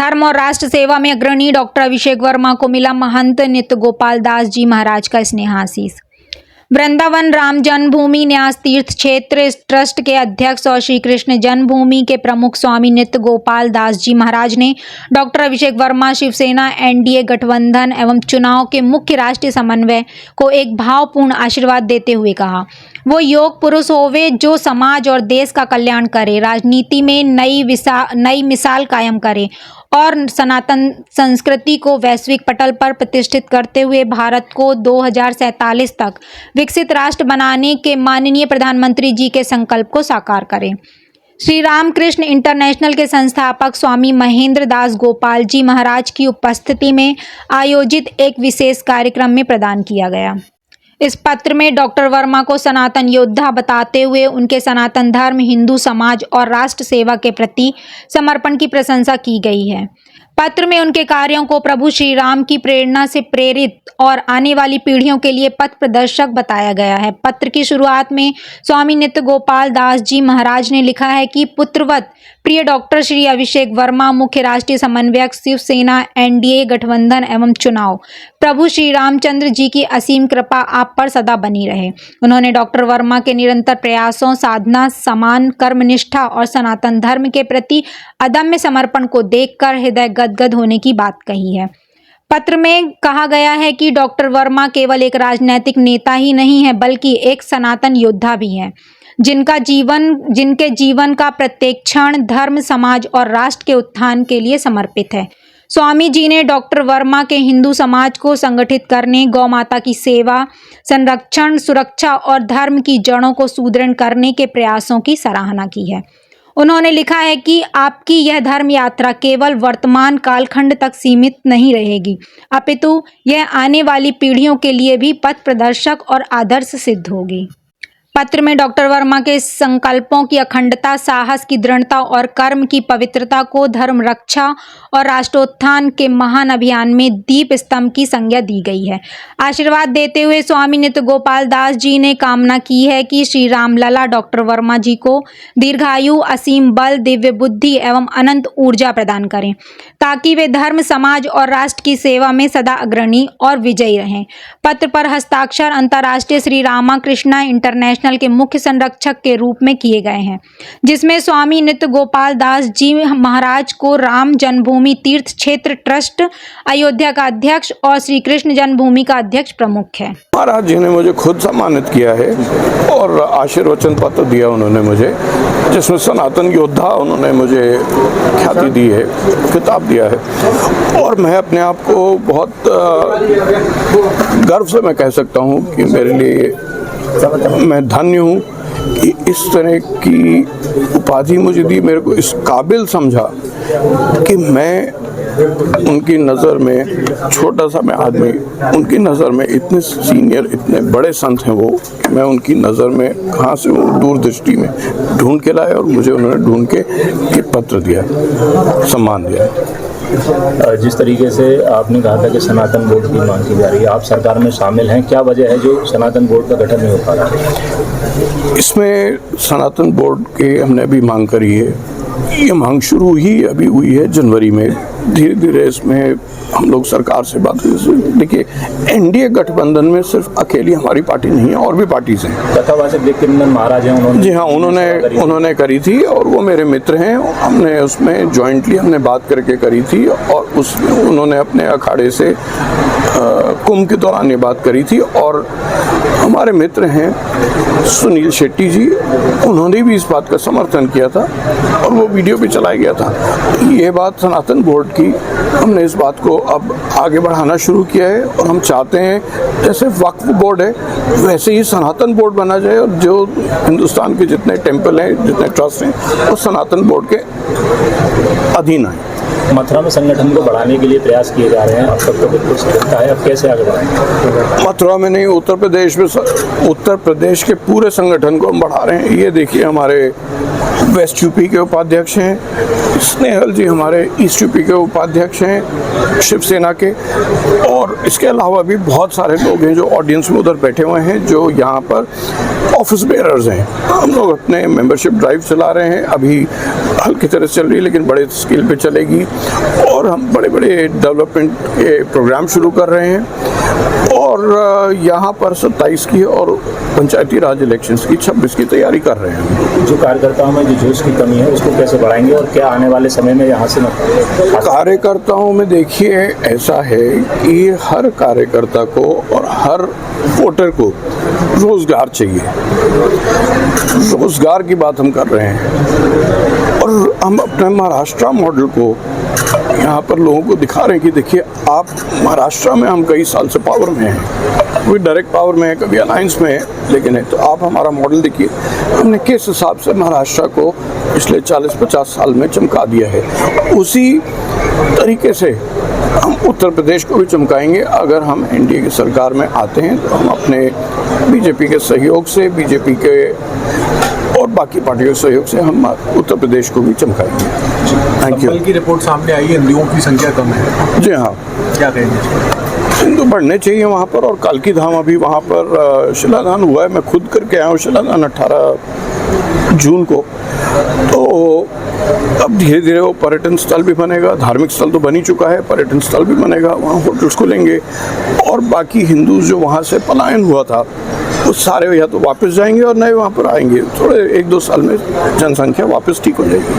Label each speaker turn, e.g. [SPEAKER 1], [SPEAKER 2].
[SPEAKER 1] धर्म और राष्ट्र सेवा में अग्रणी डॉक्टर अभिषेक वर्मा को मिला महंत नित्य गोपाल दास जी महाराज का स्नेहाशीष। वृंदावन राम जन्मभूमि न्यास तीर्थ क्षेत्र ट्रस्ट के अध्यक्ष और श्री कृष्ण जन्मभूमि के प्रमुख स्वामी नित्य गोपाल दास जी महाराज ने डॉक्टर अभिषेक वर्मा, शिवसेना, एनडीए गठबंधन एवं चुनाव के मुख्य राष्ट्रीय समन्वय को एक भावपूर्ण आशीर्वाद देते हुए कहा, वो योग पुरुष होवे जो समाज और देश का कल्याण करे, राजनीति में नई मिसाल कायम करे और सनातन संस्कृति को वैश्विक पटल पर प्रतिष्ठित करते हुए भारत को 2047 तक विकसित राष्ट्र बनाने के माननीय प्रधानमंत्री जी के संकल्प को साकार करें। श्री रामकृष्ण इंटरनेशनल के संस्थापक स्वामी महेंद्र दास गोपाल जी महाराज की उपस्थिति में आयोजित एक विशेष कार्यक्रम में प्रदान किया गया। इस पत्र में डॉक्टर वर्मा को सनातन योद्धा बताते हुए उनके सनातन धर्म, हिंदू समाज और राष्ट्र सेवा के प्रति समर्पण की प्रशंसा की गई है। पत्र में उनके कार्यों को प्रभु श्री राम की प्रेरणा से प्रेरित और आने वाली पीढ़ियों के लिए पथ प्रदर्शक बताया गया है। पत्र की शुरुआत में स्वामी नित्य गोपाल दास जी महाराज ने लिखा है कि पुत्रवत प्रिय डॉक्टर श्री अभिषेक वर्मा, मुख्य राष्ट्रीय समन्वयक, शिवसेना, एनडीए गठबंधन एवं चुनाव, प्रभु श्री रामचंद्र जी की असीम कृपा आप पर सदा बनी रहे। उन्होंने डॉक्टर वर्मा के निरंतर प्रयासों, साधना, समान कर्मनिष्ठा और सनातन धर्म के प्रति अदम्य समर्पण को देखकर हृदय गदगद होने की बात कही है। पत्र में कहा गया है कि डॉक्टर वर्मा केवल एक राजनीतिक नेता ही नहीं है, बल्कि एक सनातन योद्धा भी हैं, जिनके जीवन का प्रत्येक क्षण धर्म, समाज और राष्ट्र के उत्थान के लिए समर्पित है। स्वामी जी ने डॉक्टर वर्मा के हिंदू समाज को संगठित करने, गौ माता की सेवा, संरक्षण, सुरक्षा और धर्म की जड़ों को सुदृढ़ करने के प्रयासों की सराहना की है। उन्होंने लिखा है कि आपकी यह धर्म यात्रा केवल वर्तमान कालखंड तक सीमित नहीं रहेगी, अपितु यह आने वाली पीढ़ियों के लिए भी पथ प्रदर्शक और आदर्श सिद्ध होगी। पत्र में डॉक्टर वर्मा के संकल्पों की अखंडता, साहस की दृढ़ता और कर्म की पवित्रता को धर्म रक्षा और राष्ट्रोत्थान के महान अभियान में दीप स्तंभ की संज्ञा दी गई है। आशीर्वाद देते हुए स्वामी नित्य गोपाल दास जी ने कामना की है कि श्री रामलला डॉक्टर वर्मा जी को दीर्घायु, असीम बल, दिव्य बुद्धि एवं अनंत ऊर्जा प्रदान करें, ताकि वे धर्म, समाज और राष्ट्र की सेवा में सदा अग्रणी और विजयी रहें। पत्र पर हस्ताक्षर अंतर्राष्ट्रीय श्री रामकृष्ण इंटरनेशनल के मुख्य संरक्षक के रूप में किए गए हैं, जिसमें स्वामी नित्य गोपाल दास जी महाराज को राम जन्मभूमि तीर्थ क्षेत्र ट्रस्ट अयोध्या का अध्यक्ष और श्री कृष्ण जन्मभूमि का अध्यक्ष प्रमुख है।
[SPEAKER 2] महाराज जी ने मुझे खुद सम्मानित किया है और आशीर्वचन पत्र दिया उन्होंने मुझे, जिसमें सनातन योद्धा उन्होंने मुझे ख्याति दी है, खिताब दिया है। और मैं अपने आप को बहुत गर्व से मैं कह सकता हूँ कि मेरे लिए मैं धन्य हूँ कि इस तरह की उपाधि मुझे दी, मेरे को इस काबिल समझा कि मैं उनकी नज़र में छोटा सा मैं आदमी, उनकी नज़र में इतने सीनियर, इतने बड़े संत हैं वो, कि मैं उनकी नज़र में कहाँ से वो दूरदृष्टि में ढूंढ के लाया और मुझे उन्होंने ढूंढ के पत्र दिया, सम्मान दिया।
[SPEAKER 3] जिस तरीके से आपने कहा था कि सनातन बोर्ड की मांग की जा रही है, आप सरकार में शामिल हैं, क्या वजह है जो सनातन बोर्ड का गठन नहीं हो पा रहा है?
[SPEAKER 2] इसमें सनातन बोर्ड के हमने अभी मांग करी है, ये मांग शुरू ही अभी हुई है जनवरी में। धीरे धीरे इसमें हम लोग सरकार से बात देखिए, एनडीए गठबंधन में सिर्फ अकेली हमारी पार्टी नहीं है, और भी पार्टीज हैं।
[SPEAKER 3] कथावाचक देवकीनंदन महाराज हैं, उन्होंने,
[SPEAKER 2] जी हाँ, उन्होंने करी थी और वो मेरे मित्र हैं। हमने उसमें जॉइंटली हमने बात करके करी थी और उसमें उन्होंने अपने अखाड़े से कुंभ के दौरान ये बात करी थी। और हमारे मित्र हैं सुनील शेट्टी जी, उन्होंने भी इस बात का समर्थन किया था और वो वीडियो भी चलाया गया था। ये बात सनातन बोर्ड की, हमने इस बात को अब आगे बढ़ाना शुरू किया है और हम चाहते हैं जैसे वक्फ बोर्ड है वैसे ही सनातन बोर्ड बना जाए और जो हिंदुस्तान के जितने टेम्पल हैं, जितने ट्रस्ट हैं, वो सनातन बोर्ड के अधीन आए।
[SPEAKER 3] मथुरा में संगठन को बढ़ाने के लिए प्रयास किए जा रहे हैं, अब तक तो बिल्कुल सफलता है, अब कैसे आगे बढ़ाएंगे?
[SPEAKER 2] मथुरा में नहीं, उत्तर प्रदेश में, उत्तर प्रदेश के पूरे संगठन को हम बढ़ा रहे हैं। ये देखिए, हमारे वेस्ट यूपी के उपाध्यक्ष हैं, स्नेहल जी हमारे ईस्ट यूपी के उपाध्यक्ष हैं शिवसेना के, और इसके अलावा भी बहुत सारे लोग हैं जो ऑडियंस में उधर बैठे हुए हैं, जो यहाँ पर ऑफिस बेयरर्स हैं। हम लोग अपने मेंबरशिप ड्राइव चला रहे हैं, अभी हल्की तरह से चल रही है लेकिन बड़े स्केल पे चलेगी, और हम बड़े बड़े डेवलपमेंट के प्रोग्राम शुरू कर रहे हैं। और यहाँ पर 27 की और पंचायती राज इलेक्शंस की 26 की तैयारी कर रहे हैं।
[SPEAKER 3] जो कार्यकर्ताओं में जो जोश की कमी है उसको कैसे बढ़ाएंगे, और क्या आने वाले समय में यहाँ से
[SPEAKER 2] कार्यकर्ताओं में देखिए ऐसा है कि हर कार्यकर्ता को और हर वोटर को रोजगार चाहिए। रोजगार की बात हम कर रहे हैं, और हम अपने महाराष्ट्र मॉडल को यहाँ पर लोगों को दिखा रहे हैं कि देखिए आप महाराष्ट्र में हम कई साल से पावर में हैं, कोई डायरेक्ट पावर में है, कभी अलायंस में है, लेकिन है तो आप हमारा मॉडल देखिए हमने किस हिसाब से महाराष्ट्र को पिछले 40-50 साल में चमका दिया है। उसी तरीके से हम उत्तर प्रदेश को भी चमकाएंगे। अगर हम एनडीए की सरकार में आते हैं तो हम अपने बीजेपी के सहयोग से, बीजेपी के और बाकी पार्टियों के सहयोग से हम उत्तर प्रदेश को भी चमकाएंगे। Thank you.
[SPEAKER 4] कल की रिपोर्ट सामने आई है, हिंदुओं की संख्या कम है।
[SPEAKER 2] जी हाँ,
[SPEAKER 4] क्या कहेंगे?
[SPEAKER 2] हिंदू बढ़ने चाहिए वहाँ पर, और कालकी धाम अभी वहाँ पर शिलान्यास हुआ है, मैं खुद करके आया हूँ शिलान्यास 18 जून को। तो अब धीरे धीरे वो पर्यटन स्थल भी बनेगा, धार्मिक स्थल तो बन ही चुका है, पर्यटन स्थल भी बनेगा, वहाँ होटल्स खुलेंगे, और बाकी हिंदू जो वहाँ से पलायन हुआ था वो सारे या तो वापस जाएंगे और नए वहाँ पर आएंगे। थोड़े 1-2 साल में जनसंख्या वापस ठीक हो जाएगी।